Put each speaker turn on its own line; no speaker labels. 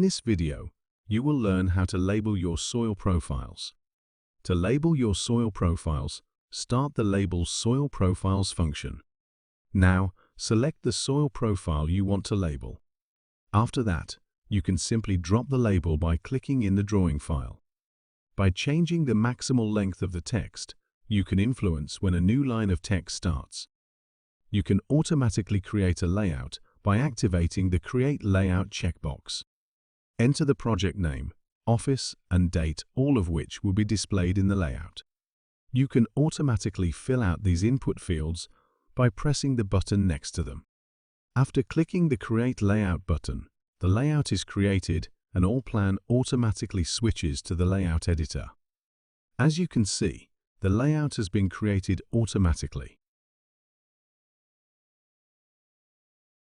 this video, you will learn how to label your soil profiles. To label your soil profiles, start the Label Soil Profiles function. Now, select the soil profile you want to label. After that, you can simply drop the label by clicking in the drawing file. By changing the maximal length of the text, you can influence when a new line of text starts. You can automatically create a layout by activating the Create Layout checkbox. Enter the project name, office, and date, all of which will be displayed in the layout. You can automatically fill out these input fields by pressing the button next to them. After clicking the Create Layout button, the layout is created and Allplan automatically switches to the layout editor. As you can see, the layout has been created automatically.